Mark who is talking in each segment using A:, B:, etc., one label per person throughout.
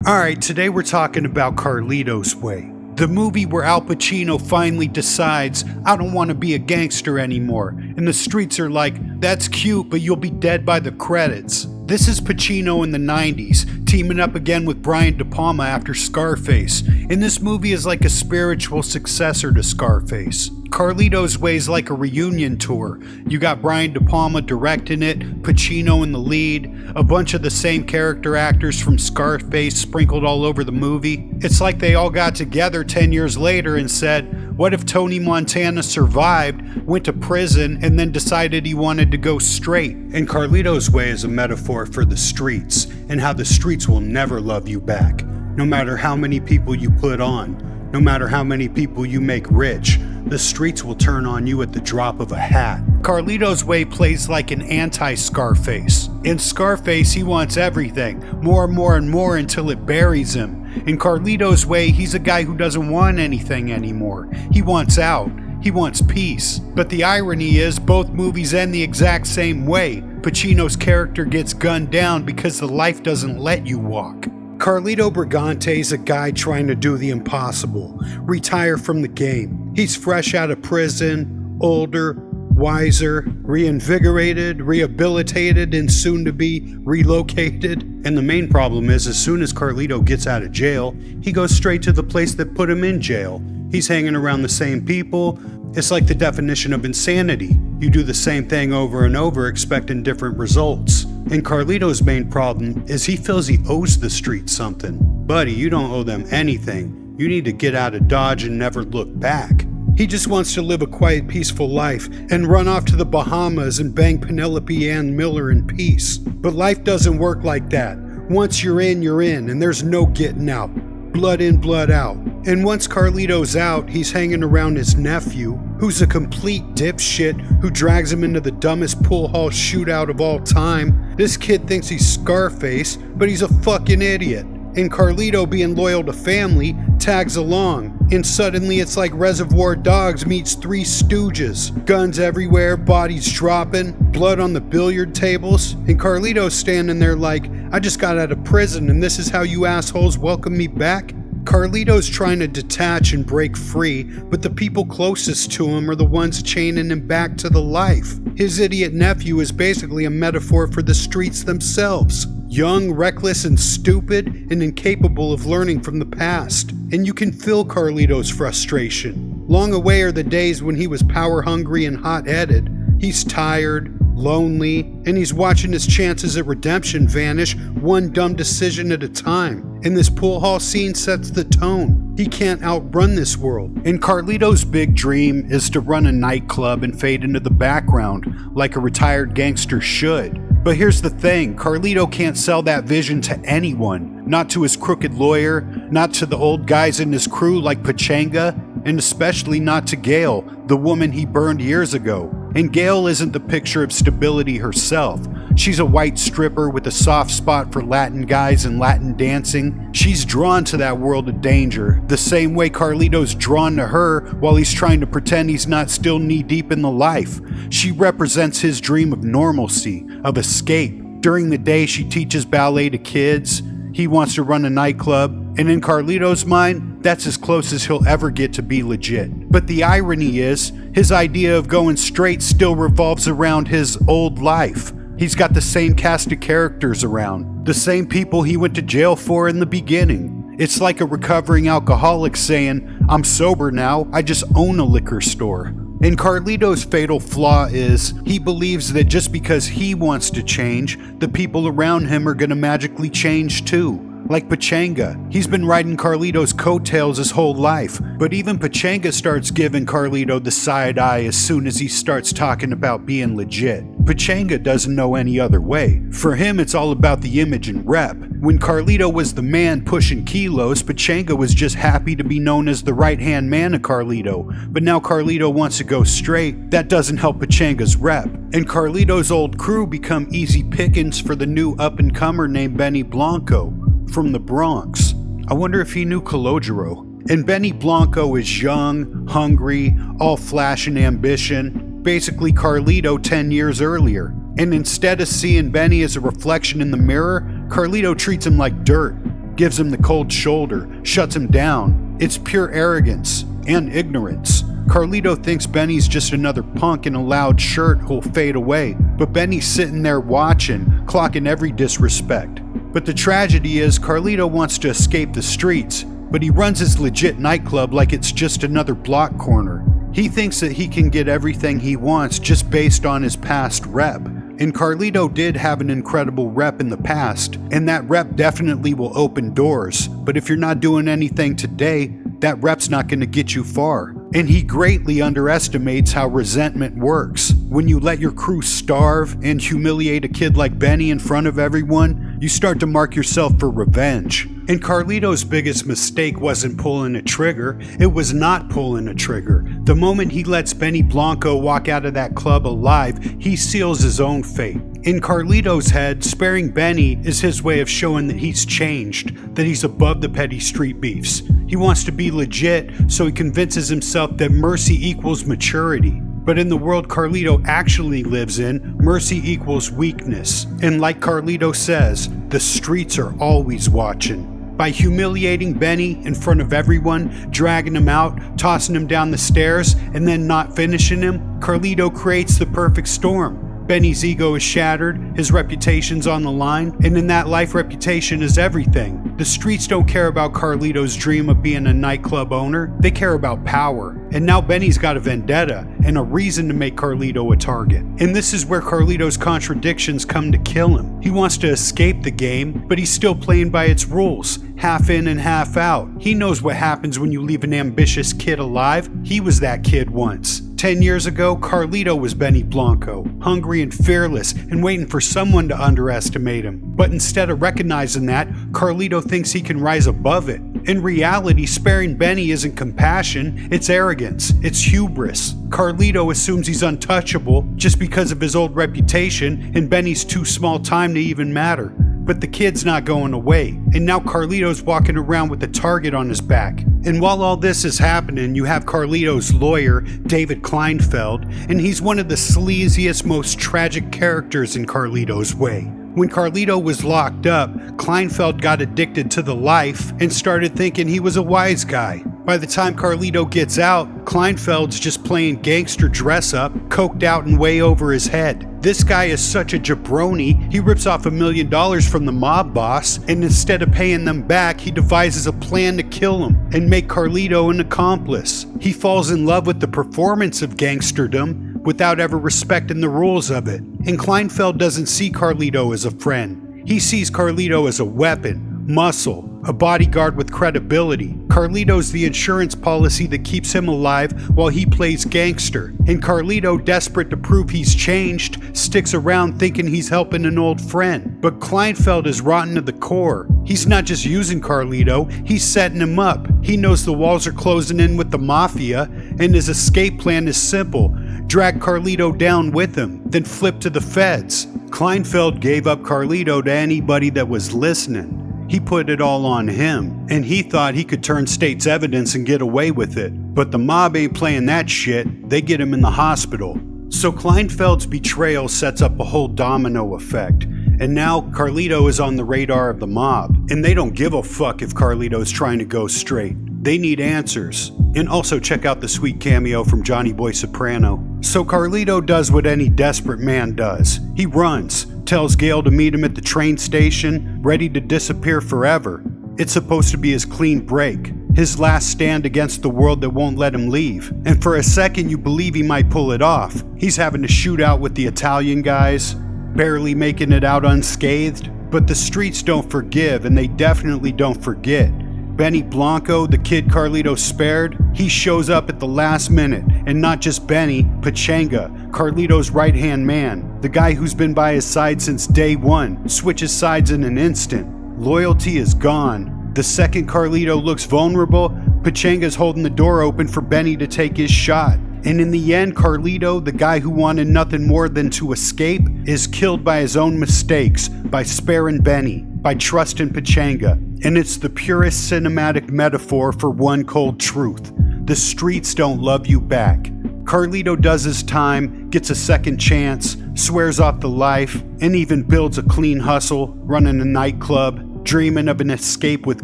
A: Alright, today we're talking about Carlito's Way. The movie where Al Pacino finally decides, I don't want to be a gangster anymore. And the streets are like, that's cute, but you'll be dead by the credits. This is Pacino in the 90s, teaming up again with Brian De Palma after Scarface. And this movie is like a spiritual successor to Scarface. Carlito's Way is like a reunion tour. You got Brian De Palma directing it, Pacino in the lead, a bunch of the same character actors from Scarface sprinkled all over the movie. It's like they all got together 10 years later and said, what if Tony Montana survived, went to prison, and then decided he wanted to go straight? And Carlito's Way is a metaphor for the streets, and how the streets will never love you back. No matter how many people you put on, no matter how many people you make rich, the streets will turn on you at the drop of a hat. Carlito's Way plays like an anti-Scarface. In Scarface, he wants everything, more and more and more until it buries him. In Carlito's Way, he's a guy who doesn't want anything anymore. He wants out. He wants peace. But the irony is, both movies end the exact same way. Pacino's character gets gunned down because the life doesn't let you walk. Carlito Brigante is a guy trying to do the impossible, retire from the game. He's fresh out of prison, older, wiser, reinvigorated, rehabilitated, and soon to be relocated. And the main problem is, as soon as Carlito gets out of jail, he goes straight to the place that put him in jail. He's hanging around the same people. It's like the definition of insanity. You do the same thing over and over, expecting different results. And Carlito's main problem is he feels he owes the street something. Buddy, you don't owe them anything. You need to get out of Dodge and never look back. He just wants to live a quiet, peaceful life and run off to the Bahamas and bang Penelope Ann Miller in peace. But life doesn't work like that. Once you're in, and there's no getting out. Blood in, blood out. And once Carlito's out, he's hanging around his nephew, who's a complete dipshit who drags him into the dumbest pool hall shootout of all time. This kid thinks he's Scarface, but he's a fucking idiot. And Carlito, being loyal to family, tags along. And suddenly it's like Reservoir Dogs meets Three Stooges. Guns everywhere, bodies dropping, blood on the billiard tables. And Carlito's standing there like, I just got out of prison and this is how you assholes welcome me back? Carlito's trying to detach and break free, but the people closest to him are the ones chaining him back to the life. His idiot nephew is basically a metaphor for the streets themselves. Young, reckless, and stupid, and incapable of learning from the past. And you can feel Carlito's frustration. Long away are the days when he was power-hungry and hot-headed. He's tired, lonely, and he's watching his chances at redemption vanish one dumb decision at a time. And this pool hall scene sets the tone. He can't outrun this world. And Carlito's big dream is to run a nightclub and fade into the background, like a retired gangster should. But here's the thing, Carlito can't sell that vision to anyone. Not to his crooked lawyer, not to the old guys in his crew like Pachanga, and especially not to Gail, the woman he burned years ago. And Gail isn't the picture of stability herself. She's a white stripper with a soft spot for Latin guys and Latin dancing. She's drawn to that world of danger, the same way Carlito's drawn to her while he's trying to pretend he's not still knee-deep in the life. She represents his dream of normalcy, of escape. During the day, she teaches ballet to kids. He wants to run a nightclub, and in Carlito's mind, that's as close as he'll ever get to be legit. But the irony is, his idea of going straight still revolves around his old life. He's got the same cast of characters around, the same people he went to jail for in the beginning. It's like a recovering alcoholic saying, I'm sober now, I just own a liquor store. And Carlito's fatal flaw is, he believes that just because he wants to change, the people around him are gonna magically change too. Like Pachanga, he's been riding Carlito's coattails his whole life, but even Pachanga starts giving Carlito the side eye as soon as he starts talking about being legit. Pachanga doesn't know any other way. For him, it's all about the image and rep. When Carlito was the man pushing kilos, Pachanga was just happy to be known as the right-hand man of Carlito. But now Carlito wants to go straight. That doesn't help Pachanga's rep. And Carlito's old crew become easy pickings for the new up-and-comer named Benny Blanco from the Bronx. I wonder if he knew Calogero. And Benny Blanco is young, hungry, all flash and ambition. Basically Carlito 10 years earlier. And instead of seeing Benny as a reflection in the mirror, Carlito treats him like dirt. gives him the cold shoulder, shuts him down. It's pure arrogance and ignorance. Carlito thinks Benny's just another punk in a loud shirt who'll fade away, but Benny's sitting there watching, clocking every disrespect. But the tragedy is Carlito wants to escape the streets, but he runs his legit nightclub like it's just another block corner. He thinks that he can get everything he wants just based on his past rep. And Carlito did have an incredible rep in the past, and that rep definitely will open doors. But if you're not doing anything today, that rep's not going to get you far. And he greatly underestimates how resentment works. When you let your crew starve and humiliate a kid like Benny in front of everyone, you start to mark yourself for revenge. And Carlito's biggest mistake wasn't pulling a trigger, it was not pulling a trigger. The moment he lets Benny Blanco walk out of that club alive, he seals his own fate. In Carlito's head, sparing Benny is his way of showing that he's changed, that he's above the petty street beefs. He wants to be legit, so he convinces himself that mercy equals maturity. But in the world Carlito actually lives in, mercy equals weakness. And like Carlito says, the streets are always watching. By humiliating Benny in front of everyone, dragging him out, tossing him down the stairs, and then not finishing him, Carlito creates the perfect storm. Benny's ego is shattered, his reputation's on the line, and in that life, reputation is everything. The streets don't care about Carlito's dream of being a nightclub owner, they care about power. And now Benny's got a vendetta and a reason to make Carlito a target. And this is where Carlito's contradictions come to kill him. He wants to escape the game, but he's still playing by its rules, half in and half out. He knows what happens when you leave an ambitious kid alive. He was that kid once. 10 years ago, Carlito was Benny Blanco, hungry and fearless and waiting for someone to underestimate him. But instead of recognizing that, Carlito thinks he can rise above it. In reality, sparing Benny isn't compassion, it's arrogance, it's hubris. Carlito assumes he's untouchable just because of his old reputation, and Benny's too small time to even matter. But the kid's not going away, and now Carlito's walking around with a target on his back. And while all this is happening, you have Carlito's lawyer, David Kleinfeld, and he's one of the sleaziest, most tragic characters in Carlito's way. When Carlito was locked up, Kleinfeld got addicted to the life and started thinking he was a wise guy. By the time Carlito gets out, Kleinfeld's just playing gangster dress-up, coked out and way over his head. This guy is such a jabroni, he rips off $1 million from the mob boss, and instead of paying them back, he devises a plan to kill him and make Carlito an accomplice. He falls in love with the performance of gangsterdom without ever respecting the rules of it. And Kleinfeld doesn't see Carlito as a friend. He sees Carlito as a weapon, muscle, a bodyguard with credibility. Carlito's the insurance policy that keeps him alive while he plays gangster. And Carlito, desperate to prove he's changed, sticks around thinking he's helping an old friend. But Kleinfeld is rotten to the core. He's not just using Carlito, he's setting him up. He knows the walls are closing in with the mafia, and his escape plan is simple. Drag Carlito down with him, then flip to the feds. Kleinfeld gave up Carlito to anybody that was listening. He put it all on him, and he thought he could turn state's evidence and get away with it. But the mob ain't playing that shit, they get him in the hospital. So Kleinfeld's betrayal sets up a whole domino effect. And now Carlito is on the radar of the mob, and they don't give a fuck if Carlito's trying to go straight. They need answers. And also check out the sweet cameo from Johnny Boy Soprano. So Carlito does what any desperate man does. He runs, tells Gail to meet him at the train station, ready to disappear forever. It's supposed to be his clean break, his last stand against the world that won't let him leave. And for a second you believe he might pull it off. He's having to shoot out with the Italian guys, barely making it out unscathed. But the streets don't forgive, and they definitely don't forget. Benny Blanco, the kid Carlito spared, he shows up at the last minute, and not just Benny, Pachanga, Carlito's right-hand man, the guy who's been by his side since day one, switches sides in an instant. Loyalty is gone. The second Carlito looks vulnerable, Pachanga's holding the door open for Benny to take his shot. And in the end, Carlito, the guy who wanted nothing more than to escape, is killed by his own mistakes, by sparing Benny, by trusting Pachanga. And it's the purest cinematic metaphor for one cold truth. The streets don't love you back. Carlito does his time, gets a second chance, swears off the life, and even builds a clean hustle, running a nightclub. dreaming of an escape with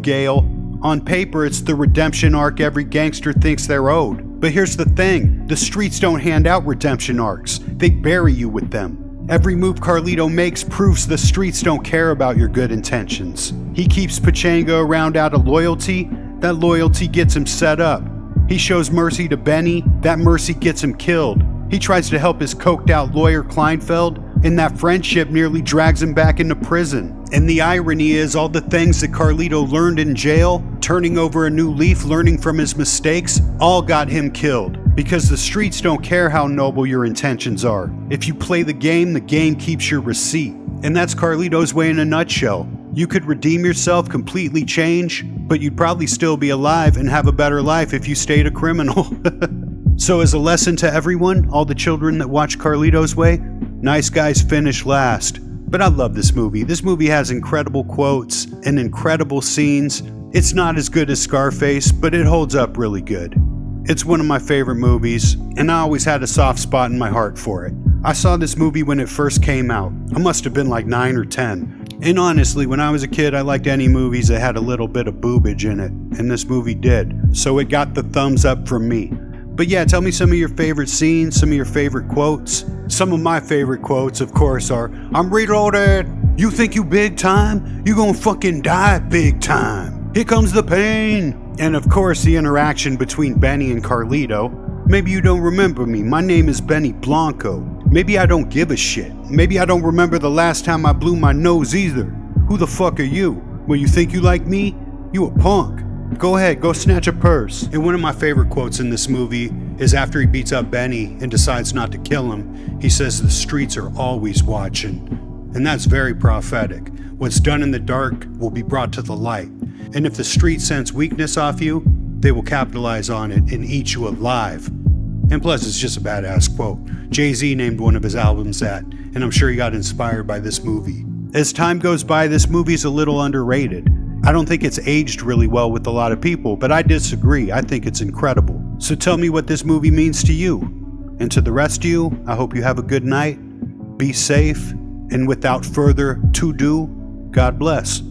A: Gail. On paper, it's the redemption arc every gangster thinks they're owed. But here's the thing, the streets don't hand out redemption arcs, they bury you with them. Every move Carlito makes proves the streets don't care about your good intentions. He keeps Pachanga around out of loyalty, that loyalty gets him set up. He shows mercy to Benny, that mercy gets him killed. He tries to help his coked out lawyer Kleinfeld, and that friendship nearly drags him back into prison. And the irony is, all the things that Carlito learned in jail, turning over a new leaf, learning from his mistakes, all got him killed. Because the streets don't care how noble your intentions are. If you play the game keeps your receipt. And that's Carlito's way in a nutshell. You could redeem yourself, completely change, but you'd probably still be alive and have a better life if you stayed a criminal. So as a lesson to everyone, all the children that watch Carlito's Way, nice guys finish last. But I love this movie. This movie has incredible quotes and incredible scenes. It's not as good as Scarface, but it holds up really good. It's one of my favorite movies, and I always had a soft spot in my heart for it. I saw this movie when it first came out. I must have been like 9 or 10. And honestly, when I was a kid, I liked any movies that had a little bit of boobage in it, and this movie did. So it got the thumbs up from me. But yeah, tell me some of your favorite scenes, some of your favorite quotes. Some of my favorite quotes, of course, are, "I'm reloaded. You think you big time? You gonna fucking die big time. Here comes the pain." And of course, the interaction between Benny and Carlito. "Maybe you don't remember me. My name is Benny Blanco. Maybe I don't give a shit. Maybe I don't remember the last time I blew my nose either. Who the fuck are you? Well, you think you like me? You a punk. Go ahead, go snatch a purse." And one of my favorite quotes in this movie is after he beats up Benny and decides not to kill him, he says the streets are always watching. And that's very prophetic. What's done in the dark will be brought to the light. And if the streets sense weakness off you, they will capitalize on it and eat you alive. And plus, it's just a badass quote. Jay-Z named one of his albums that, and I'm sure he got inspired by this movie. As time goes by, this movie's a little underrated. I don't think it's aged really well with a lot of people, but I disagree. I think it's incredible. So tell me what this movie means to you. And to the rest of you, I hope you have a good night, be safe, and without further to-do, God bless.